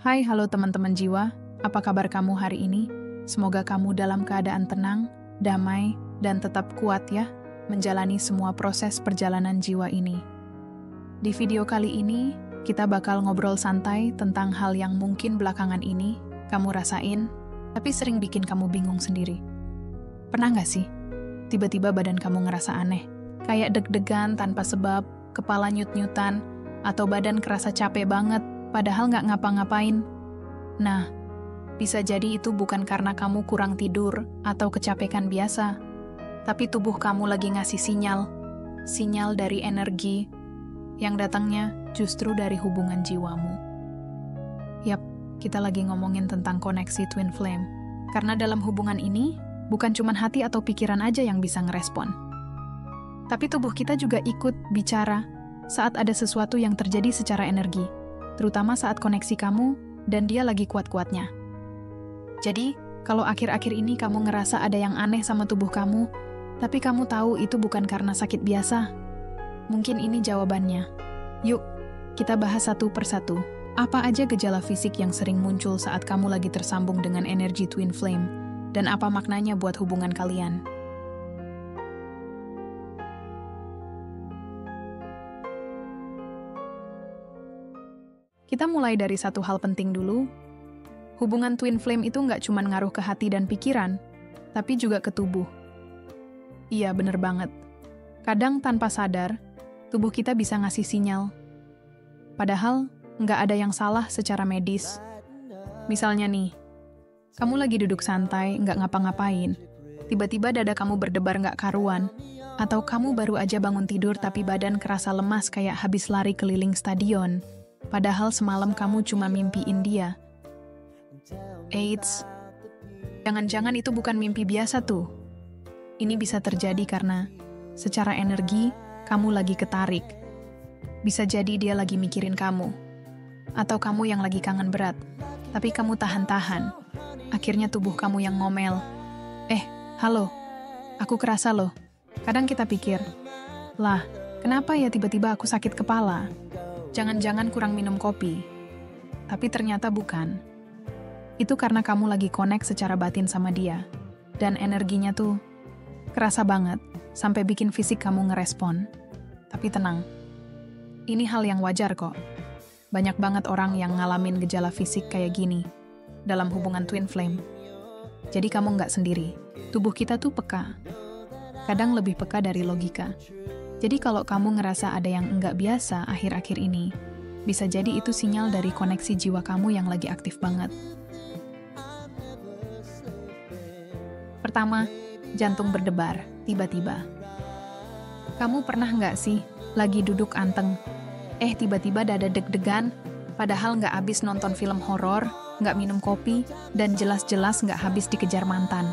Hai, halo teman-teman jiwa. Apa kabar kamu hari ini? Semoga kamu dalam keadaan tenang, damai, dan tetap kuat ya, menjalani semua proses perjalanan jiwa ini. Di video kali ini, kita bakal ngobrol santai tentang hal yang mungkin belakangan ini kamu rasain, tapi sering bikin kamu bingung sendiri. Pernah nggak sih? Tiba-tiba badan kamu ngerasa aneh, kayak deg-degan tanpa sebab, kepala nyut-nyutan, atau badan kerasa capek banget, padahal nggak ngapa-ngapain. Nah, bisa jadi itu bukan karena kamu kurang tidur atau kecapekan biasa, tapi tubuh kamu lagi ngasih sinyal dari energi yang datangnya justru dari hubungan jiwamu. Yap, kita lagi ngomongin tentang koneksi twin flame. Karena dalam hubungan ini, bukan cuma hati atau pikiran aja yang bisa ngerespon. Tapi tubuh kita juga ikut bicara saat ada sesuatu yang terjadi secara energi, terutama saat koneksi kamu dan dia lagi kuat-kuatnya. Jadi, kalau akhir-akhir ini kamu ngerasa ada yang aneh sama tubuh kamu, tapi kamu tahu itu bukan karena sakit biasa, mungkin ini jawabannya. Yuk, kita bahas satu persatu. Apa aja gejala fisik yang sering muncul saat kamu lagi tersambung dengan energi twin flame, dan apa maknanya buat hubungan kalian? Kita mulai dari satu hal penting dulu. Hubungan twin flame itu nggak cuma ngaruh ke hati dan pikiran, tapi juga ke tubuh. Iya, bener banget. Kadang tanpa sadar, tubuh kita bisa ngasih sinyal. Padahal, nggak ada yang salah secara medis. Misalnya nih, kamu lagi duduk santai, nggak ngapa-ngapain. Tiba-tiba dada kamu berdebar nggak karuan. Atau kamu baru aja bangun tidur tapi badan kerasa lemas kayak habis lari keliling stadion. Padahal semalam kamu cuma mimpiin dia. Eits, jangan-jangan itu bukan mimpi biasa tuh. Ini bisa terjadi karena secara energi, kamu lagi ketarik. Bisa jadi dia lagi mikirin kamu. Atau kamu yang lagi kangen berat, tapi kamu tahan-tahan. Akhirnya tubuh kamu yang ngomel. Halo, aku kerasa loh. Kadang kita pikir, lah, kenapa ya tiba-tiba aku sakit kepala? Jangan-jangan kurang minum kopi. Tapi ternyata bukan. Itu karena kamu lagi connect secara batin sama dia. Dan energinya tuh kerasa banget, sampai bikin fisik kamu ngerespon. Tapi tenang, ini hal yang wajar kok. Banyak banget orang yang ngalamin gejala fisik kayak gini dalam hubungan twin flame. Jadi kamu nggak sendiri. Tubuh kita tuh peka. Kadang lebih peka dari logika. Jadi kalau kamu ngerasa ada yang nggak biasa akhir-akhir ini, bisa jadi itu sinyal dari koneksi jiwa kamu yang lagi aktif banget. Pertama, jantung berdebar, tiba-tiba. Kamu pernah nggak sih, lagi duduk anteng, tiba-tiba dada deg-degan, padahal nggak habis nonton film horor, nggak minum kopi, dan jelas-jelas nggak habis dikejar mantan.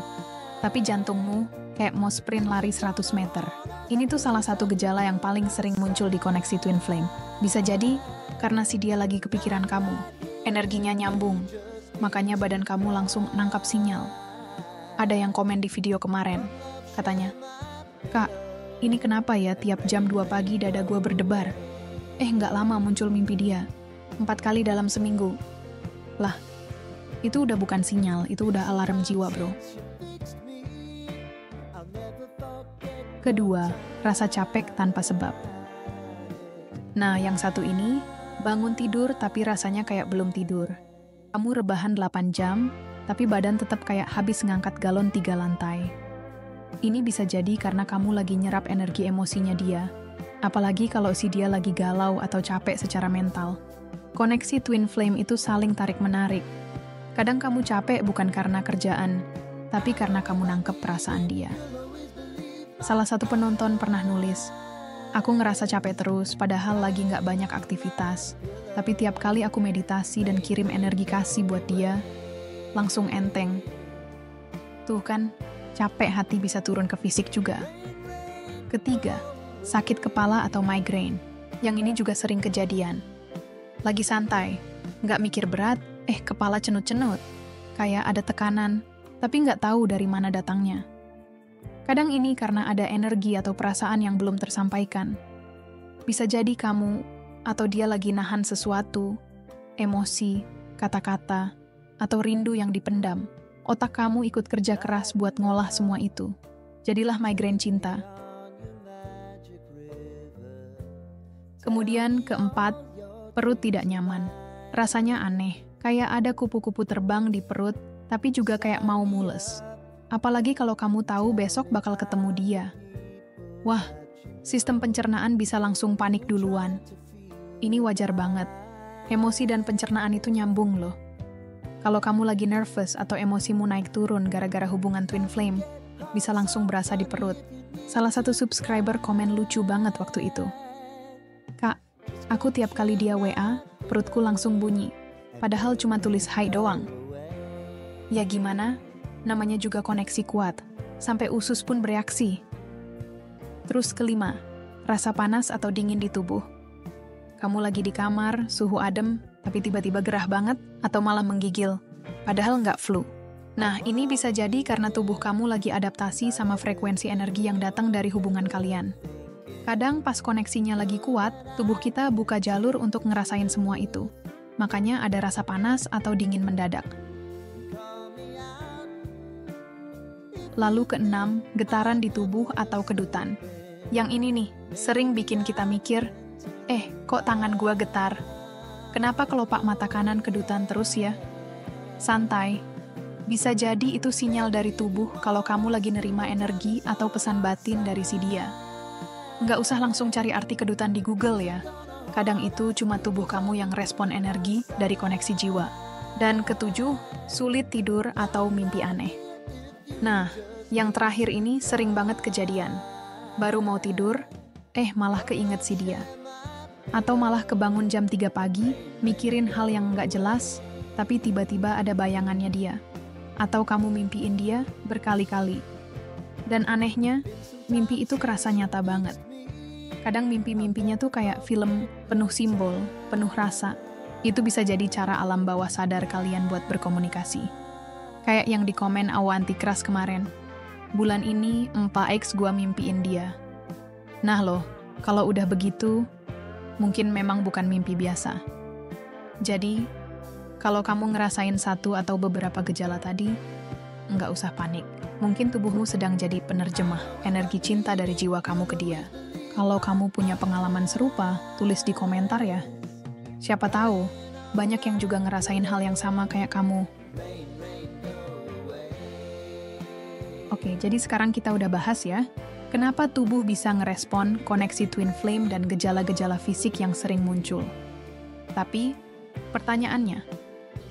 Tapi jantungmu kayak mau sprint lari 100 meter. Ini tuh salah satu gejala yang paling sering muncul di koneksi twin flame. Bisa jadi karena si dia lagi kepikiran kamu. Energinya nyambung, makanya badan kamu langsung nangkap sinyal. Ada yang komen di video kemarin, katanya, "Kak, ini kenapa ya tiap jam 2 pagi dada gua berdebar? Nggak lama muncul mimpi dia. 4 kali dalam seminggu." Lah, itu udah bukan sinyal, itu udah alarm jiwa, bro. Kedua, rasa capek tanpa sebab. Nah, yang satu ini, bangun tidur tapi rasanya kayak belum tidur. Kamu rebahan 8 jam, tapi badan tetap kayak habis ngangkat galon 3 lantai. Ini bisa jadi karena kamu lagi nyerap energi emosinya dia. Apalagi kalau si dia lagi galau atau capek secara mental. Koneksi twin flame itu saling tarik-menarik. Kadang kamu capek bukan karena kerjaan, tapi karena kamu nangkep perasaan dia. Salah satu penonton pernah nulis, "Aku ngerasa capek terus, padahal lagi nggak banyak aktivitas. Tapi tiap kali aku meditasi dan kirim energi kasih buat dia, langsung enteng." Tuh kan, capek hati bisa turun ke fisik juga. Ketiga, sakit kepala atau migraine. Yang ini juga sering kejadian. Lagi santai, nggak mikir berat, kepala cenut-cenut. Kayak ada tekanan, tapi nggak tahu dari mana datangnya. Kadang ini karena ada energi atau perasaan yang belum tersampaikan. Bisa jadi kamu atau dia lagi nahan sesuatu, emosi, kata-kata, atau rindu yang dipendam. Otak kamu ikut kerja keras buat ngolah semua itu. Jadilah migrain cinta. Kemudian keempat, perut tidak nyaman. Rasanya aneh, kayak ada kupu-kupu terbang di perut, tapi juga kayak mau mules. Apalagi kalau kamu tahu besok bakal ketemu dia. Wah, sistem pencernaan bisa langsung panik duluan. Ini wajar banget. Emosi dan pencernaan itu nyambung loh. Kalau kamu lagi nervous atau emosimu naik turun gara-gara hubungan twin flame, bisa langsung berasa di perut. Salah satu subscriber komen lucu banget waktu itu. Kak, aku tiap kali dia WA, perutku langsung bunyi. Padahal cuma tulis hai doang. Ya gimana? Namanya juga koneksi kuat. Sampai usus pun bereaksi. Terus kelima, rasa panas atau dingin di tubuh. Kamu lagi di kamar, suhu adem, tapi tiba-tiba gerah banget atau malah menggigil. Padahal nggak flu. Nah, ini bisa jadi karena tubuh kamu lagi adaptasi sama frekuensi energi yang datang dari hubungan kalian. Kadang pas koneksinya lagi kuat, tubuh kita buka jalur untuk ngerasain semua itu. Makanya ada rasa panas atau dingin mendadak. Lalu keenam, getaran di tubuh atau kedutan. Yang ini nih, sering bikin kita mikir, kok tangan gua getar? Kenapa kelopak mata kanan kedutan terus ya? Santai. Bisa jadi itu sinyal dari tubuh kalau kamu lagi nerima energi atau pesan batin dari si dia. Nggak usah langsung cari arti kedutan di Google ya. Kadang itu cuma tubuh kamu yang respon energi dari koneksi jiwa. Dan ketujuh, sulit tidur atau mimpi aneh. Nah, yang terakhir ini sering banget kejadian. Baru mau tidur, malah keinget si dia. Atau malah kebangun jam 3 pagi, mikirin hal yang nggak jelas, tapi tiba-tiba ada bayangannya dia. Atau kamu mimpiin dia berkali-kali. Dan anehnya, mimpi itu kerasa nyata banget. Kadang mimpi-mimpinya tuh kayak film penuh simbol, penuh rasa. Itu bisa jadi cara alam bawah sadar kalian buat berkomunikasi. Kayak yang di komen Awa Antikras kemarin. Bulan ini, 4X gua mimpiin dia. Nah loh, kalau udah begitu, mungkin memang bukan mimpi biasa. Jadi, kalau kamu ngerasain satu atau beberapa gejala tadi, nggak usah panik. Mungkin tubuhmu sedang jadi penerjemah energi cinta dari jiwa kamu ke dia. Kalau kamu punya pengalaman serupa, tulis di komentar ya. Siapa tahu, banyak yang juga ngerasain hal yang sama kayak kamu. Oke, jadi sekarang kita udah bahas ya, kenapa tubuh bisa ngerespon koneksi twin flame dan gejala-gejala fisik yang sering muncul. Tapi, pertanyaannya,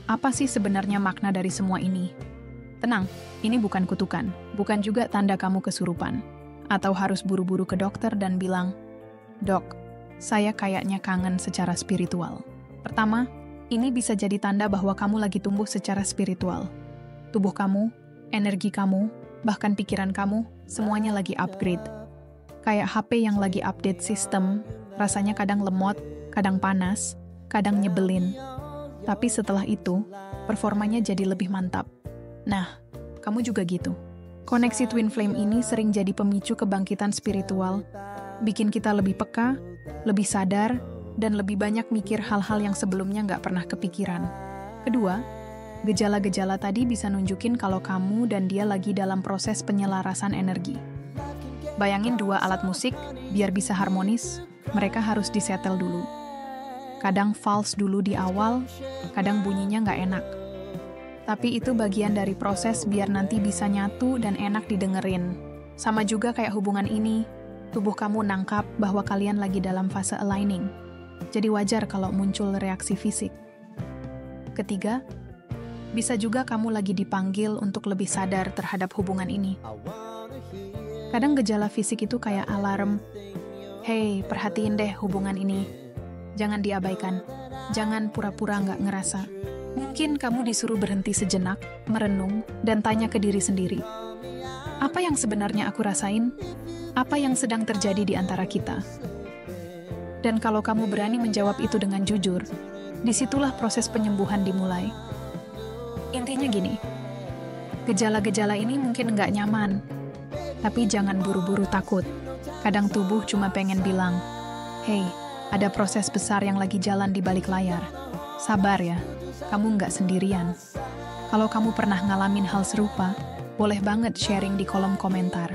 apa sih sebenarnya makna dari semua ini? Tenang, ini bukan kutukan, bukan juga tanda kamu kesurupan. Atau harus buru-buru ke dokter dan bilang, "Dok, saya kayaknya kangen secara spiritual." Pertama, ini bisa jadi tanda bahwa kamu lagi tumbuh secara spiritual. Tubuh kamu, energi kamu, bahkan pikiran kamu, semuanya lagi upgrade. Kayak HP yang lagi update sistem, rasanya kadang lemot, kadang panas, kadang nyebelin. Tapi setelah itu, performanya jadi lebih mantap. Nah, kamu juga gitu. Koneksi twin flame ini sering jadi pemicu kebangkitan spiritual, bikin kita lebih peka, lebih sadar, dan lebih banyak mikir hal-hal yang sebelumnya nggak pernah kepikiran. Kedua, gejala-gejala tadi bisa nunjukin kalau kamu dan dia lagi dalam proses penyelarasan energi. Bayangin dua alat musik, biar bisa harmonis, mereka harus disetel dulu. Kadang false dulu di awal, kadang bunyinya nggak enak. Tapi itu bagian dari proses biar nanti bisa nyatu dan enak didengerin. Sama juga kayak hubungan ini, tubuh kamu nangkap bahwa kalian lagi dalam fase aligning. Jadi wajar kalau muncul reaksi fisik. Ketiga, bisa juga kamu lagi dipanggil untuk lebih sadar terhadap hubungan ini. Kadang gejala fisik itu kayak alarm, "Hey, perhatiin deh hubungan ini. Jangan diabaikan. Jangan pura-pura nggak ngerasa." Mungkin kamu disuruh berhenti sejenak, merenung, dan tanya ke diri sendiri. Apa yang sebenarnya aku rasain? Apa yang sedang terjadi di antara kita? Dan kalau kamu berani menjawab itu dengan jujur, disitulah proses penyembuhan dimulai. Intinya gini, gejala-gejala ini mungkin nggak nyaman, tapi jangan buru-buru takut. Kadang tubuh cuma pengen bilang, "Hey, ada proses besar yang lagi jalan di balik layar. Sabar ya." kamu nggak sendirian. Kalau kamu pernah ngalamin hal serupa, boleh banget sharing di kolom komentar.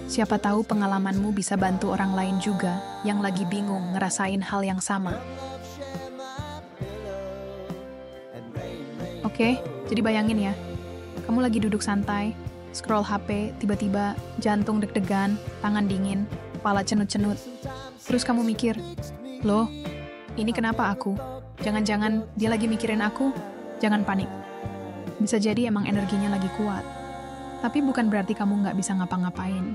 Siapa tahu pengalamanmu bisa bantu orang lain juga yang lagi bingung ngerasain hal yang sama. Oke, jadi bayangin ya, kamu lagi duduk santai, scroll HP, tiba-tiba jantung deg-degan, tangan dingin, kepala cenut-cenut. Terus kamu mikir, loh, ini kenapa aku? Jangan-jangan dia lagi mikirin aku? Jangan panik. Bisa jadi emang energinya lagi kuat. Tapi bukan berarti kamu nggak bisa ngapa-ngapain.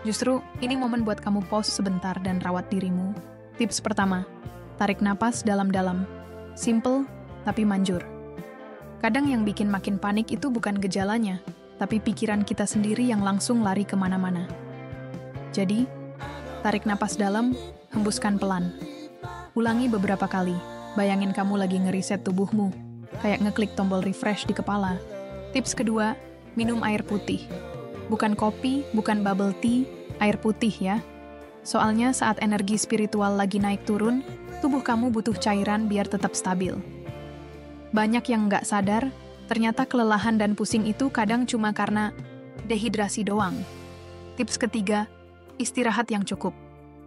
Justru, ini momen buat kamu pause sebentar dan rawat dirimu. Tips pertama, tarik napas dalam-dalam. Simple, tapi manjur. Kadang yang bikin makin panik itu bukan gejalanya, tapi pikiran kita sendiri yang langsung lari kemana-mana. Jadi, tarik napas dalam, hembuskan pelan. Ulangi beberapa kali, bayangin kamu lagi ngeriset tubuhmu, kayak ngeklik tombol refresh di kepala. Tips kedua, minum air putih. Bukan kopi, bukan bubble tea, air putih ya. Soalnya saat energi spiritual lagi naik turun, tubuh kamu butuh cairan biar tetap stabil. Banyak yang nggak sadar, ternyata kelelahan dan pusing itu kadang cuma karena dehidrasi doang. Tips ketiga, istirahat yang cukup.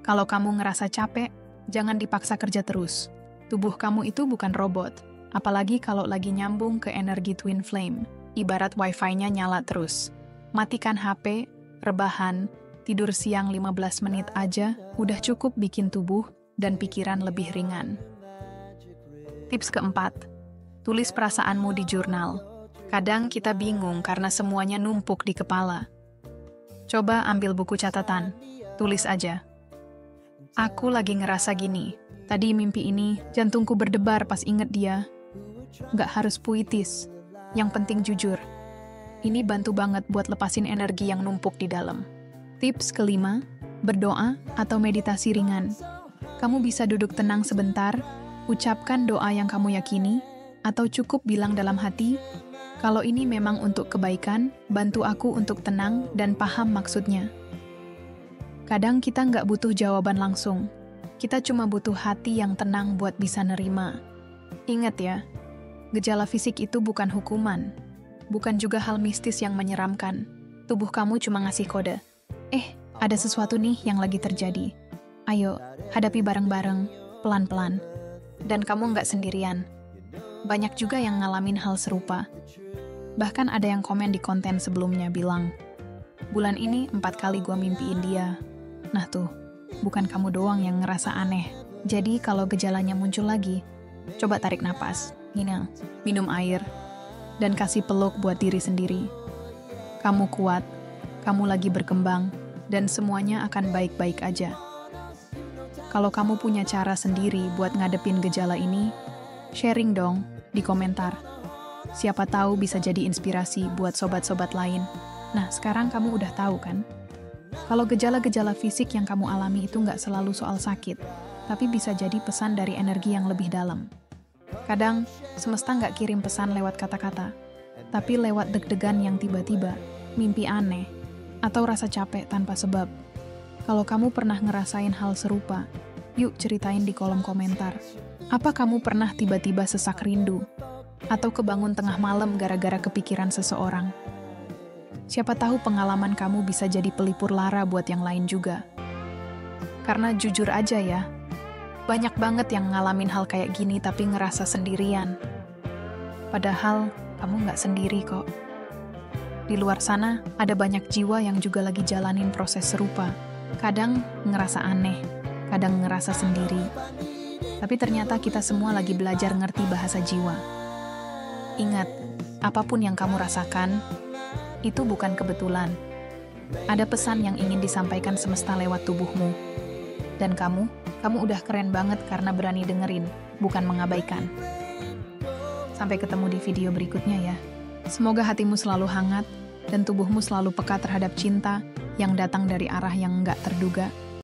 Kalau kamu ngerasa capek, jangan dipaksa kerja terus. Tubuh kamu itu bukan robot, apalagi kalau lagi nyambung ke energi twin flame. Ibarat wifi-nya nyala terus. Matikan HP, rebahan, tidur siang 15 menit aja udah cukup bikin tubuh dan pikiran lebih ringan. Tips keempat, tulis perasaanmu di jurnal. Kadang kita bingung karena semuanya numpuk di kepala. Coba ambil buku catatan, tulis aja. Aku lagi ngerasa gini, tadi mimpi ini jantungku berdebar pas inget dia. Nggak harus puitis, yang penting jujur. Ini bantu banget buat lepasin energi yang numpuk di dalam. Tips kelima, berdoa atau meditasi ringan. Kamu bisa duduk tenang sebentar, ucapkan doa yang kamu yakini, atau cukup bilang dalam hati, kalau ini memang untuk kebaikan, bantu aku untuk tenang dan paham maksudnya. Kadang kita nggak butuh jawaban langsung. Kita cuma butuh hati yang tenang buat bisa nerima. Ingat ya, gejala fisik itu bukan hukuman. Bukan juga hal mistis yang menyeramkan. Tubuh kamu cuma ngasih kode. Ada sesuatu nih yang lagi terjadi. Ayo, hadapi bareng-bareng, pelan-pelan. Dan kamu nggak sendirian. Banyak juga yang ngalamin hal serupa. Bahkan ada yang komen di konten sebelumnya bilang, bulan ini 4 kali gua mimpiin dia. Nah tuh, bukan kamu doang yang ngerasa aneh. Jadi kalau gejalanya muncul lagi, coba tarik napas, minum air, dan kasih peluk buat diri sendiri. Kamu kuat, kamu lagi berkembang, dan semuanya akan baik-baik aja. Kalau kamu punya cara sendiri buat ngadepin gejala ini, sharing dong di komentar. Siapa tahu bisa jadi inspirasi buat sobat-sobat lain. Nah, sekarang kamu udah tahu kan? Kalau gejala-gejala fisik yang kamu alami itu nggak selalu soal sakit, tapi bisa jadi pesan dari energi yang lebih dalam. Kadang, semesta nggak kirim pesan lewat kata-kata, tapi lewat deg-degan yang tiba-tiba, mimpi aneh, atau rasa capek tanpa sebab. Kalau kamu pernah ngerasain hal serupa, yuk ceritain di kolom komentar. Apa kamu pernah tiba-tiba sesak rindu? Atau kebangun tengah malam gara-gara kepikiran seseorang? Siapa tahu pengalaman kamu bisa jadi pelipur lara buat yang lain juga. Karena jujur aja ya, banyak banget yang ngalamin hal kayak gini tapi ngerasa sendirian. Padahal kamu nggak sendiri kok. Di luar sana ada banyak jiwa yang juga lagi jalanin proses serupa. Kadang ngerasa aneh, kadang ngerasa sendiri. Tapi ternyata kita semua lagi belajar ngerti bahasa jiwa. Ingat, apapun yang kamu rasakan, itu bukan kebetulan. Ada pesan yang ingin disampaikan semesta lewat tubuhmu. Dan kamu udah keren banget karena berani dengerin, bukan mengabaikan. Sampai ketemu di video berikutnya ya. Semoga hatimu selalu hangat, dan tubuhmu selalu peka terhadap cinta yang datang dari arah yang nggak terduga.